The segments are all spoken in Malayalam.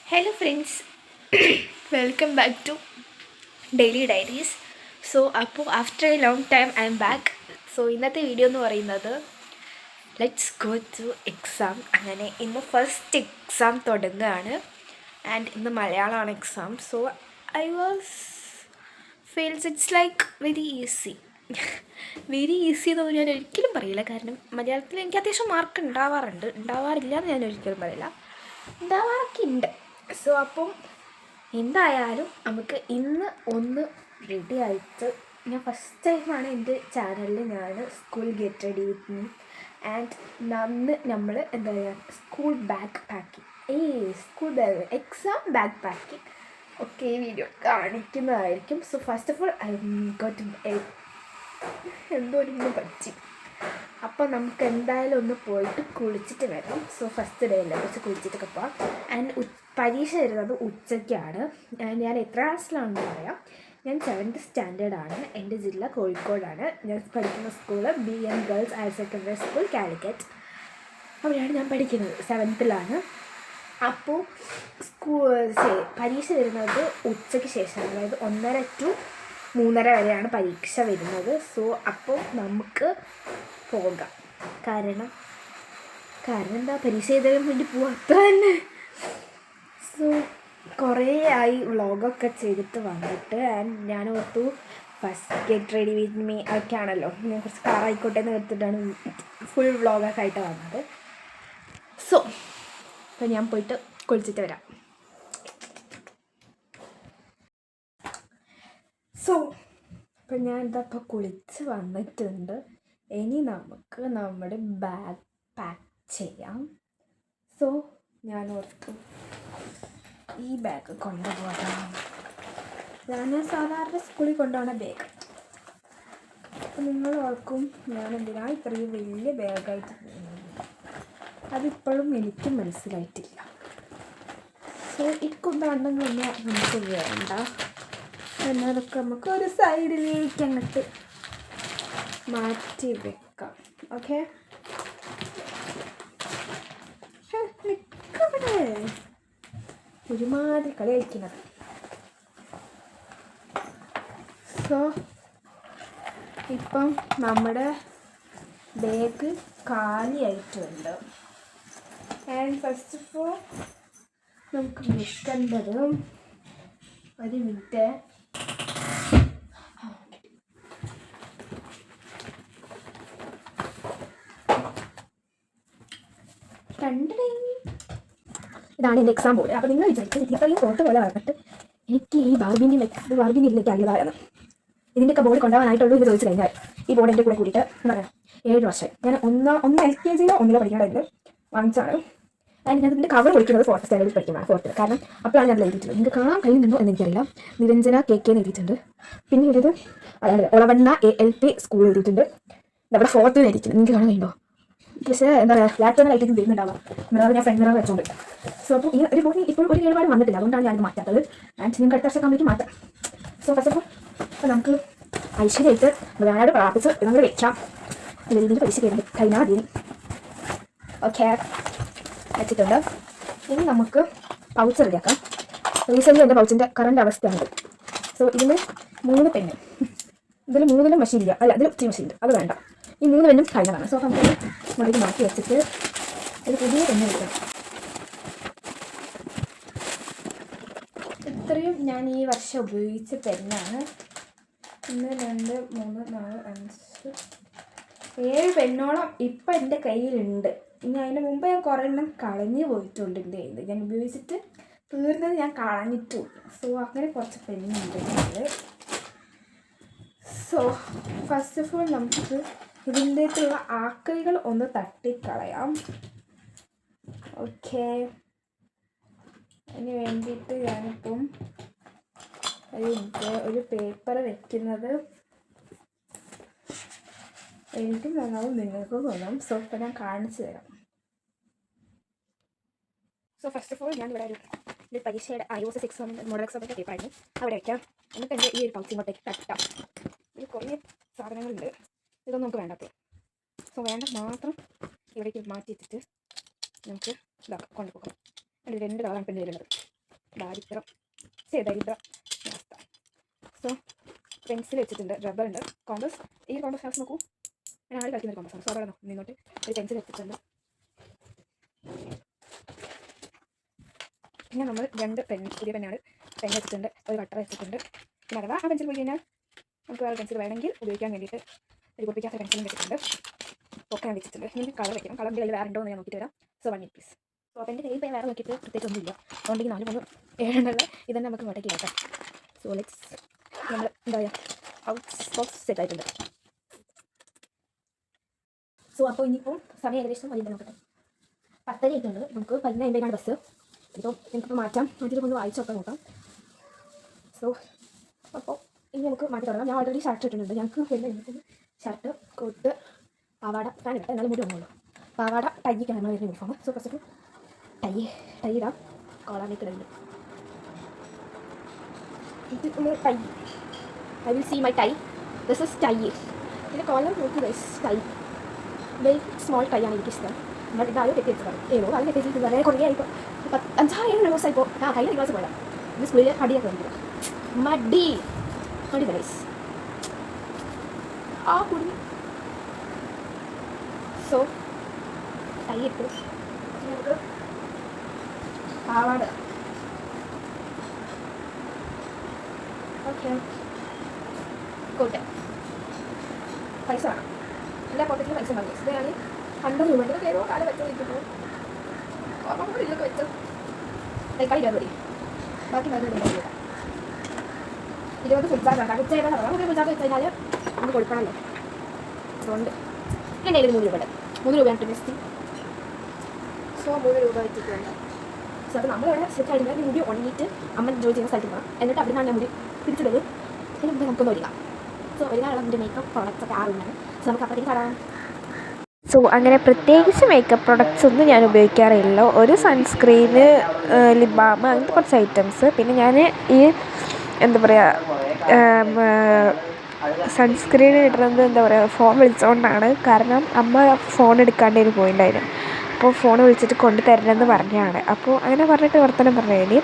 Hello friends, welcome back to Daily Diaries. അപ്പോൾ after A long time I M back. ഇന്നത്തെ വീഡിയോ എന്ന് പറയുന്നത് ലെറ്റ്സ് ഗോ ടു എക്സാം. അങ്ങനെ ഇന്ന് ഫസ്റ്റ് എക്സാം തുടങ്ങുകയാണ് ആൻഡ് ഇന്ന് മലയാളമാണ് exam. I was feels it's like very easy. Very easy എന്നൊന്നും ഞാൻ ഒരിക്കലും പറയില്ല, കാരണം മലയാളത്തിൽ എനിക്ക് അത്യാവശ്യം മാർക്ക് ഉണ്ടാവാറില്ല എന്ന് ഞാൻ ഒരിക്കലും പറയില്ല, ഉണ്ടാവാറൊക്കെ ഉണ്ട്. അപ്പം എന്തായാലും നമുക്ക് ഇന്ന് ഒന്ന് റെഡി ആയിട്ട്, ഞാൻ ഫസ്റ്റ് ടൈമാണ് എൻ്റെ ചാനലിൽ ഞാൻ school get ready with me and അന്ന് നമ്മൾ എന്താ പറയുക school bag packing school bag exam bag packing ഒക്കെ ഈ വീഡിയോ കാണിക്കുന്നതായിരിക്കും. First of all I got എന്തോ ഒരു പറ്റി. അപ്പോൾ നമുക്ക് എന്തായാലും ഒന്ന് പോയിട്ട് കുളിച്ചിട്ട് വരാം. ഫസ്റ്റ് ഡേ അല്ലേ, കുറച്ച് കുളിച്ചിട്ടൊക്കെ പോവാം. ആൻഡ് പരീക്ഷ വരുന്നത് ഉച്ചയ്ക്കാണ്. ഞാൻ എത്ര ക്ലാസ്സിലാണെന്ന് പറയാം. ഞാൻ 7th സ്റ്റാൻഡേർഡാണ്. എൻ്റെ ജില്ല കോഴിക്കോടാണ്. ഞാൻ പഠിക്കുന്ന school BN girls higher secondary school Calicut. അവിടെയാണ് ഞാൻ പഠിക്കുന്നത്. 7th അപ്പോൾ പരീക്ഷ വരുന്നത് ഉച്ചയ്ക്ക് ശേഷമാണ്, അതായത് 1:30 to 3:30 വരെയാണ് പരീക്ഷ വരുന്നത്. അപ്പോൾ നമുക്ക് പോകാം. കാരണം എന്താ, പരീക്ഷ എഴുതാൻ വേണ്ടി പോവാം, അത്ര തന്നെ. കുറേ ആയി വ്ളോഗൊക്കെ ചെയ്തിട്ട് വന്നിട്ട്, ആൻഡ് ഞാൻ ഓർത്തു first get ready with me ഒക്കെ ആണല്ലോ, ഞാൻ കുറച്ച് കാറായിക്കോട്ടെ എന്ന് എടുത്തിട്ടാണ് ഫുൾ വ്ളോഗൊക്കെ ആയിട്ട് വന്നത്. അപ്പോൾ ഞാൻ പോയിട്ട് കുളിച്ചിട്ട് വരാം. അപ്പം ഞാൻ ഇപ്പോൾ കുളിച്ച് വന്നിട്ടുണ്ട്. ഇനി നമുക്ക് നമ്മുടെ ബാഗ് പാക്ക് ചെയ്യാം. ഞാൻ ഓർത്തു ഈ ബാഗ് കൊണ്ടുപോകാം. ഞാൻ സാധാരണ സ്കൂളിൽ കൊണ്ടുപോകുന്ന ബാഗ്. അപ്പം നിങ്ങൾ ഓർക്കും ഞാൻ എന്തിനാ ഇത്രയും വലിയ ബാഗായിട്ട് പോകുന്നത്. അതിപ്പോഴും എനിക്കും മനസ്സിലായിട്ടില്ല. ഇക്കൊണ്ടാണ്ടെങ്കിൽ നമുക്ക് വേണ്ട, എന്നതൊക്കെ നമുക്ക് ഒരു സൈഡിലേക്ക് അങ്ങോട്ട് മാറ്റി വെക്കാം. ഓക്കെ, നിൽക്കവിടെ ഒരുമാതിരി കളി കളിക്കുന്നത്. ഇപ്പം നമ്മുടെ ബാഗ് കാലിയായിട്ടുണ്ട്. ആൻഡ് ഫസ്റ്റ് ഓഫ് ഓൾ നമുക്ക് വെക്കേണ്ടത്, ഒരു മിനിറ്റ്, ഇതാണ് എൻ്റെ എക്സാം ബോർഡ്. അപ്പോൾ നിങ്ങൾ വിചാരിക്കും ഇത്രയും ഫോട്ടോ പോലെ വന്നിട്ട് എനിക്ക് ഈ ബാർബിനിലേക്ക് അറിയതായിരുന്നു. ഇതിൻ്റെയൊക്കെ ബോർഡ് കൊണ്ടുപോകാനായിട്ടുള്ളൂ ഇത് ചോദിച്ചു കഴിഞ്ഞാൽ ഈ ബോർഡ് എൻ്റെ കൂടെ കൂടിയിട്ട് എന്താ പറയുക 7 വർഷം. ഞാൻ ഒന്ന് LKG പഠിക്കേണ്ടത് വാങ്ങിച്ചാണ്. ആൻഡ് ഞാൻ ഇതിൻ്റെ കവർ പൊളിക്കുന്നത് 4th സ്റ്റാൻഡേർഡിൽ പഠിക്കുന്നതാണ്, 4th. കാരണം അപ്പോഴാണ് ഞാൻ എഴുതിയിട്ടുള്ളത്. നിങ്ങൾക്ക് കാണാൻ കഴിയുന്നുണ്ടോ എന്ന് എനിക്കറിയില്ല. നിരഞ്ജന KK എന്ന് എഴുതിയിട്ടുണ്ട്. പിന്നെ എഴുതിയത് അതായത് ഒളവണ്ണ ALP സ്കൂൾ എഴുതിയിട്ടുണ്ട്. നമ്മുടെ 4th എഴുതിയിട്ടുണ്ട്. നിങ്ങൾക്ക് കാണാൻ കഴിയുമ്പോൾ പക്ഷേ എന്താ പറയുക ലാപ്ടോപ്പിലായിട്ടേക്കും വരുന്നുണ്ടാവാം. മിറർ ഞാൻ ഫ്രണ്ട് മിറർ വെച്ചോണ്ട്. അപ്പോൾ ഈ ഒരു ബോഡി ഇപ്പോൾ ഒരു കേടുപാട് വന്നിട്ടില്ല, അതുകൊണ്ടാണ് ഞാനിത് മാറ്റാത്തത്. ആൻഡ് നിങ്ങൾക്ക് അടുത്ത വർഷം മാറ്റാം. ഫസ്റ്റ് ഓഫ് ഓൾ അപ്പോൾ നമുക്ക് ഐശ്വര്യമായിട്ട് മൃഗാനോട് പ്രാർത്ഥിച്ച് നമ്മൾ വെക്കാം. രീതിയിൽ പരീക്ഷ കഴിഞ്ഞാൽ മതി. ഓക്കെ, വെച്ചിട്ടുണ്ട്. ഇനി നമുക്ക് പൗച്ച് റെഡിയാക്കാം. റീസെൻ്റ് എൻ്റെ പൗച്ചിൻ്റെ കറണ്ട് അവസ്ഥയാണ്. ഇതിന് 3 പെണ്ണ്, ഇതിൽ 3 മെഷീൻ ഇല്ല, അല്ല ഇതിൽ 3 മെഷീൻ ഉണ്ട്, അത് വേണ്ട. ഈ 3 പെണ്ണും കഴിഞ്ഞതാണ്. നമുക്ക് മുകളിൽ മാറ്റി വെച്ചിട്ട് ഒരു പുതിയ പെണ്ണ് എടുക്കണം. ഇത്രയും ഞാൻ ഈ വർഷം ഉപയോഗിച്ച പെന്നാണ്. 1 2 3 4 5 7 പെന്നോളം ഇപ്പം എൻ്റെ കയ്യിലുണ്ട്. ഇനി അതിന് മുമ്പ് ഞാൻ കുറേ എണ്ണം കളഞ്ഞു പോയിട്ടുണ്ട്. എൻ്റെ കയ്യിൽ ഞാൻ ഉപയോഗിച്ചിട്ട് തീർന്നത് ഞാൻ കളഞ്ഞിട്ടുള്ളൂ. അങ്ങനെ കുറച്ച് പെന്നുണ്ട്. ഫസ്റ്റ് ഓഫ് ഓൾ നമുക്ക് ഇതിൻ്റെയുള്ള ആക്രികൾ ഒന്ന് തട്ടിക്കളയാം. ഓക്കെ, അതിന് വേണ്ടിയിട്ട് ഞാനിപ്പം ഒരു പേപ്പർ വെക്കുന്നത് എനിക്കും തോന്നാവും നിങ്ങൾക്കും തോന്നാം. ഇപ്പം ഞാൻ കാണിച്ചു തരാം. ഫസ്റ്റ് ഓഫ് ഓൾ ഞാൻ ഇവിടെ ഒരു പരീക്ഷയുടെ IOS 6 മോഡൽ എക്സാമിൻ്റെ പേപ്പറായിരുന്നു, അവിടെ വയ്ക്കാം. എന്നിട്ട് എൻ്റെ ഈ ഒരു പൗച്ച് ഇങ്ങോട്ടേക്ക് തട്ടാം. ഇതിൽ കുറേ സാധനങ്ങളുണ്ട്, ഇതൊന്നും നമുക്ക് വേണ്ടപ്പോൾ. വേണ്ട മാത്രം ഇവിടേക്ക് മാറ്റി വെച്ചിട്ട് നമുക്ക് ഇതാക്കാം, കൊണ്ടുപോകാം. അതിൽ 2 കളറാണ് പെണ്ണ് വരുന്നത്. ദരിദ്രം അവസ്ഥ. സോ പെൻസിൽ വെച്ചിട്ടുണ്ട്, റബ്ബർ ഉണ്ട്, കോമ്പസ്. ഈ കോമ്പസ് ഗ്ലാസ് നോക്കൂ, ഞാൻ ആദ്യം കളിക്കുന്ന കോമ്പസ് ആണ്. സോ അവിടെ നിന്നോട്ട് ഒരു പെൻസിൽ വെച്ചിട്ടുണ്ട്. പിന്നെ നമ്മൾ 2 പുതിയ പെന്നാണ്, പെൻ വെച്ചിട്ടുണ്ട്, ഒരു കട്ടർ വെച്ചിട്ടുണ്ട്. പിന്നെ അഥവാ ആ പെൻസിൽ പോയി കഴിഞ്ഞാൽ നമുക്ക് വേറെ പെൻസിൽ വേണമെങ്കിൽ ഉപയോഗിക്കാൻ വേണ്ടിയിട്ട് ഒരു പൊട്ടിക്കാത്ത പെൻസിലും വെച്ചിട്ടുണ്ട്. ഒക്കെ ഞാൻ വെച്ചിട്ടുണ്ട്. ഇനി കളർ വെക്കണം. കളറിൻ്റെ കയ്യിൽ വേറെ ഉണ്ടോ എന്ന് ഞാൻ നോക്കിയിട്ട് വരാം. So 1 minute please. സോ അപ്പോൾ എൻ്റെ കയ്യിൽ ഇപ്പോൾ വേറെ നോക്കിയിട്ട് പ്രത്യേകിച്ചൊന്നുമില്ല. അതുകൊണ്ടെങ്കിൽ 4, 3, 7 എണ്ണുള്ള ഇതന്നെ നമുക്ക് ഇങ്ങോട്ടേക്ക് കേട്ടോ. സോ ലെറ്റ്സ് നമ്മൾ എന്താ പറയുക, ഔട്ട് ബോക്സ് സെറ്റ് ആയിട്ടുണ്ട്. സോ അപ്പോൾ ഇനിയിപ്പോൾ സമയം ഏകദേശം വലിയ നോക്കട്ടെ, 10:30 ആയിട്ടുണ്ട്. നമുക്ക് 11:50 ബസ്. ഇപ്പോൾ എനിക്കിപ്പോൾ മാറ്റാം, മാറ്റിയിട്ട് വായിച്ചൊക്കെ നോക്കാം. സോ അപ്പോൾ ഇനി നമുക്ക് മാറ്റി തുടങ്ങാം. ഞാൻ ഓൾറെഡി ഷർട്ട് ഇട്ടിട്ടുണ്ട്. ഞങ്ങൾക്ക് പിന്നെ ഷർട്ട്, കോട്ട്, പാവാട, ഫാൻ ഇട്ടാൽ എന്നാലും മുടി വന്നുള്ളൂ. പാവാട ടൈക്കാണ് നമ്മൾ വരുന്ന യൂണിഫോം. സോ ഫസ്റ്റ് ടൈ ഇടാം. കോളാനേക്ക് ഇടുന്നുണ്ട്. ഇത് നമ്മൾ tie, I will see my tie. This is tie. പിന്നെ കോളർ നോക്കി guys, tie very small tie ആണ് എനിക്കിഷ്ടം. ബട്ട് ഇതാരും കെട്ടി വെച്ചതാണ്. അത് കെട്ടി വെച്ചിട്ട് വളരെ കുറേ ആയിപ്പോൾ 5-6 ദിവസമായിപ്പോൾ. കഴിഞ്ഞ ദിവസം പോയാൽ ഇത് സ്കൂളിൽ അടിയൊക്കെ വന്നത് മടി ഗൈസ്. ആ കുടുങ്ങി. സോ ടൈ ഇട്ടു. നമുക്ക് പാവാട. ഓക്കെ, കോട്ടെ. പൈസ വേണം. എല്ലാ പോക്കറ്റിലും പൈസ ഉണ്ടാവും. ഇത് ഞാൻ 100 രൂപ ഇതൊക്കെ ഏതോ കാലം വെച്ചോണ്ടിരിക്കുന്നു. ഓർമ്മ ഇതിലൊക്കെ വെച്ച് തൈക്കാൾ 20 മതി. ബാക്കി 20 ഫുൾ ചാർജ് ആണ്. ഉച്ചയുടെ നമുക്ക് ഫുൾ ചാർജ് വെച്ച് കഴിഞ്ഞാൽ നമുക്ക് കൊടുക്കണമല്ലോ. അതുകൊണ്ട് എൻ്റെ കയ്യിൽ 3 രൂപയുടെ 3 രൂപയാണ് നെക്സ്റ്റ്. സോ 3 രൂപ വെച്ചിട്ടുണ്ട്. സോ അപ്പോൾ നമ്മളിവിടെ സെറ്റ് ആയിട്ട് മുടി ഉണങ്ങിയിട്ട് അമ്മ ജോലി ചെയ്യുന്ന സ്ഥലത്ത് പോകണം. എന്നിട്ട് അവിടെ നിന്നാണ് ഞാൻ മുടി പിടിച്ചിടുന്നത്. അതിന് മുമ്പ് നമുക്കൊന്ന് ഒരുങ്ങാം. സോ ഒരുങ്ങാനുള്ള എൻ്റെ മേക്കപ്പ് പ്രോഡക്റ്റ്സ് ഒക്കെ ആറുണ്ടാണ്. സോ നമുക്ക് അപ്പോഴത്തേക്ക് കാണാം. സോ അങ്ങനെ പ്രത്യേകിച്ച് മേക്കപ്പ് പ്രൊഡക്ട്സ് ഒന്നും ഞാൻ ഉപയോഗിക്കാറില്ല. ഒരു സൺസ്ക്രീന്, ലിപ് ബാം, അങ്ങനത്തെ കുറച്ച് ഐറ്റംസ്. പിന്നെ ഞാൻ ഈ എന്താ പറയുക, സൺസ്ക്രീൻ ഇടുന്നത് എന്താ പറയുക, ഫോൺ വിളിച്ചുകൊണ്ടാണ്. കാരണം അമ്മ ഫോൺ എടുക്കാണ്ടേന് പോയിട്ടുണ്ടായിരുന്നു. അപ്പോൾ ഫോൺ വിളിച്ചിട്ട് കൊണ്ട് തരണമെന്ന് പറഞ്ഞതാണ്. അപ്പോൾ അങ്ങനെ പറഞ്ഞിട്ട് വർത്തമാനം പറഞ്ഞതിന്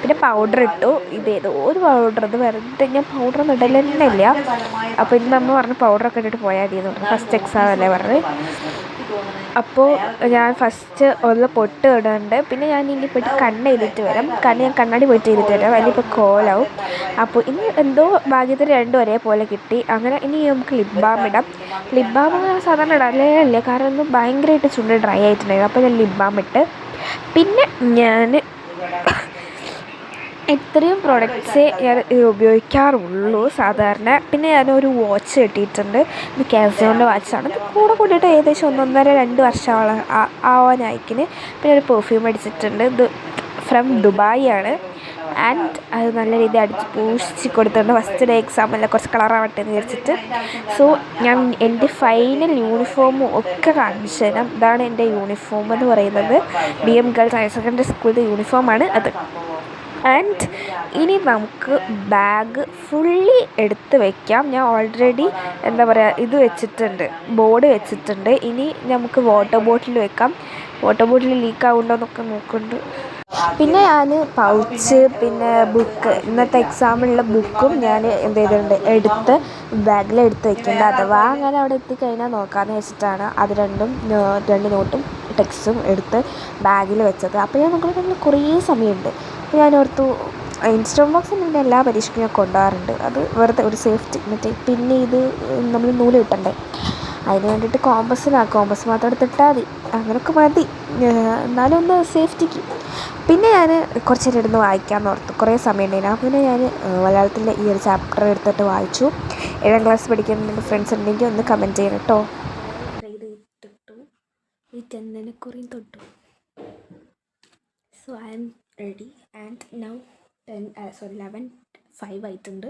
പിന്നെ പൗഡർ ഇട്ടു. ഇതേതോ ഒരു പൗഡർ, ഇത് വെറുതെ ഞാൻ പൗഡറൊന്നും ഇടലെന്നില്ല. അപ്പോൾ ഇന്ന് അമ്മ പറഞ്ഞ് പൗഡറൊക്കെ ഇട്ടിട്ട് പോയാൽ മതി എന്ന് പറഞ്ഞു. ഫസ്റ്റ് എക്സാം അല്ലേ പറഞ്ഞ്. അപ്പോൾ ഞാൻ ഫസ്റ്റ് ഒന്ന് പൊട്ട് ഇടുന്നുണ്ട്. പിന്നെ ഞാൻ ഇനി പോയിട്ട് കണ്ണ് എഴുതിയിട്ട് വരാം. ഞാൻ കണ്ണാടി പോയിട്ട് എഴുതിയിട്ട് വരാം. അല്ലെങ്കിൽ ഇപ്പോൾ കോലാവും. അപ്പോൾ ഇനി എന്തോ ഭാഗ്യത്തിന് 2 ഒരേപോലെ കിട്ടി. അങ്ങനെ ഇനി നമുക്ക് ലിപ് ബാം ഇടാം. ലിപ് ബാം സാധാരണ ഇടാറേ ഇല്ല, കാരണം ഒന്ന് ഭയങ്കരമായിട്ട് ചുണ്ട് ഡ്രൈ ആയിട്ടുണ്ടായിരുന്നു. അപ്പോൾ ഞാൻ ലിപ് ബാം ഇട്ട്. പിന്നെ ഞാൻ ഇത്രയും പ്രൊഡക്ട്സേ ഞാൻ ഉപയോഗിക്കാറുള്ളൂ സാധാരണ. പിന്നെ ഞാനൊരു വാച്ച് കിട്ടിയിട്ടുണ്ട്. ഇത് കാസിയോൻ്റെ വാച്ചാണ്. ഇത് കൂടെ കൂട്ടിയിട്ട് ഏകദേശം 1.5-2 വർഷം ആവാനായിക്കിന്. പിന്നെ ഒരു പെർഫ്യൂം അടിച്ചിട്ടുണ്ട്. ഇത് ഫ്രം ദുബായ് ആണ്. ആൻഡ് അത് നല്ല രീതിയിൽ അടിച്ച് പൂശിച്ച് കൊടുത്തിട്ടുണ്ട്. ഫസ്റ്റ് ഡേ എക്സാമല്ല, കുറച്ച് കളറാവട്ടെ എന്ന് വിചാരിച്ചിട്ട്. സോ ഞാൻ എൻ്റെ ഫൈനൽ യൂണിഫോമും ഒക്കെ കാണിച്ചു തരാം. ഇതാണ് എൻ്റെ യൂണിഫോം എന്ന് പറയുന്നത്. BM ഗേൾസ് ഹയർ സെക്കൻഡറി സ്കൂളിൻ്റെ യൂണിഫോമാണ് അത്. ആൻഡ് ഇനി നമുക്ക് ബാഗ് ഫുള്ളി എടുത്ത് വയ്ക്കാം. ഞാൻ ഓൾറെഡി എന്താ പറയുക ഇത് വെച്ചിട്ടുണ്ട്, ബോർഡ് വെച്ചിട്ടുണ്ട്. ഇനി നമുക്ക് വാട്ടർ ബോട്ടിൽ വെക്കാം. വാട്ടർ ബോട്ടിൽ ലീക്ക് ആവുന്നുണ്ടോ എന്നൊക്കെ നോക്കുന്നുണ്ട്. പിന്നെ ഞാൻ പൗച്ച്, പിന്നെ ബുക്ക്, ഇന്നത്തെ എക്സാമിനുള്ള ബുക്കും ഞാൻ എന്ത് ചെയ്തിട്ടുണ്ട്, എടുത്ത് ബാഗിലെടുത്ത് വയ്ക്കുന്നുണ്ട്. അഥവാ അങ്ങനെ അവിടെ എത്തിക്കഴിഞ്ഞാൽ നോക്കാമെന്ന് വെച്ചിട്ടാണ് അത് 2 നോട്ടും ടെക്സ്റ്റും എടുത്ത് ബാഗിൽ വെച്ചത്. അപ്പോൾ ഞാൻ നോക്കുമ്പോൾ കുറേ സമയമുണ്ട്. അപ്പോൾ ഞാൻ ഓർത്തു ഇൻസ്റ്റോൺ ബോക്സ് എൻ്റെ എല്ലാ പരീക്ഷയ്ക്കും ഞാൻ കൊണ്ടുപോകാറുണ്ട്. അത് വെറുതെ ഒരു സേഫ്റ്റി. പിന്നെ ഇത് നമ്മൾ നൂല് കിട്ടണ്ടേ, അതിന് വേണ്ടിയിട്ട് കോമ്പസ് മാത്രം എടുത്തിട്ടാൽ മതി. അങ്ങനെയൊക്കെ മതി, എന്നാലും ഒന്ന് സേഫ്റ്റിക്ക്. പിന്നെ ഞാൻ കുറച്ച് നേരം ഇരുന്ന് വായിക്കാമെന്ന് ഓർത്തു. കുറേ സമയം ഉണ്ടായിരുന്നു. പിന്നെ ഞാൻ മലയാളത്തിൻ്റെ ഈ ഒരു ചാപ്റ്റർ എടുത്തിട്ട് വായിച്ചു. 7ാം ക്ലാസ് പഠിക്കുന്ന ഫ്രണ്ട്സ് ഉണ്ടെങ്കിൽ ഒന്ന് കമൻറ്റ് ചെയ്യണം കേട്ടോ. ഈ ചന്ദനക്കുറിയും തൊട്ടു. So I am ready and now 11:05 ആയിട്ടുണ്ട്.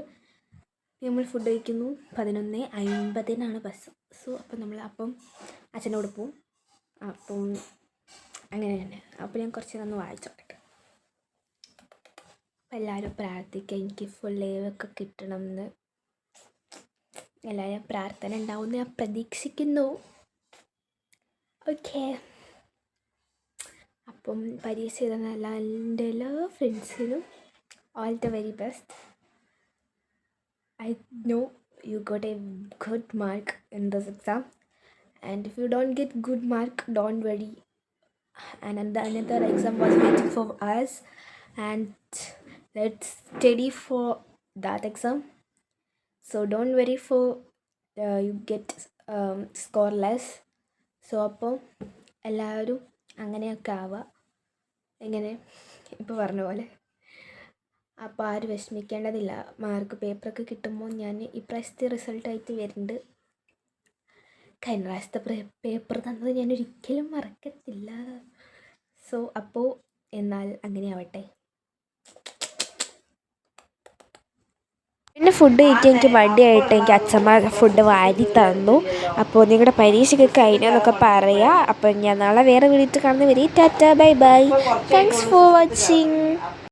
നമ്മൾ ഫുഡ് കഴിക്കുന്നു. 11:50 ബസ്. സോ അപ്പം അച്ഛനോട് പോവും. അപ്പം അങ്ങനെ തന്നെ. അപ്പോൾ ഞാൻ കുറച്ച് നേരം വായിച്ചോട്ടെ. അപ്പം എല്ലാവരും പ്രാർത്ഥിക്കുക, എനിക്ക് ഫുൾ ലീവൊക്കെ കിട്ടണം എന്ന്. എല്ലാവരും പ്രാർത്ഥന ഉണ്ടാവുമെന്ന് ഞാൻ പ്രതീക്ഷിക്കുന്നു. ഓക്കെ, അപ്പം പരീക്ഷ എഴുതുന്ന എൻ്റെ എല്ലാ ഫ്രണ്ട്സിനും all the very best. I know you got a good mark in this exam, and if you don't get good mark, don't worry, and another exam was waiting for us, and let's study for that exam. So don't worry for you get score less. So അപ്പോൾ എല്ലാവരും അങ്ങനെയൊക്കെ ആവുക, എങ്ങനെ ഇപ്പോൾ പറഞ്ഞ പോലെ. അപ്പോൾ ആരും വിഷമിക്കേണ്ടതില്ല. മാർക്ക് പേപ്പറൊക്കെ കിട്ടുമ്പോൾ ഞാൻ ഇപ്രാവശ്യത്തെ റിസൾട്ടായിട്ട് വരുന്നുണ്ട്. കഴിഞ്ഞ പ്രാവശ്യത്തെ പേപ്പർ തന്നത് ഞാൻ ഒരിക്കലും മറക്കത്തില്ല. സോ അപ്പോൾ എന്നാൽ അങ്ങനെ ആവട്ടെ. പിന്നെ ഫുഡ് കഴിക്കാൻ എനിക്ക് മടിയായിട്ട് എനിക്ക് അച്ഛമ്മ ഫുഡ് വാരി തന്നു. അപ്പോൾ നിങ്ങളുടെ പരീക്ഷയ്ക്ക് കഴിഞ്ഞെന്നൊക്കെ പറയുക. അപ്പോൾ ഞാൻ നാളെ വേറെ വീഡിയോ കാണുന്ന വരെ Tata bye bye. Thanks for watching.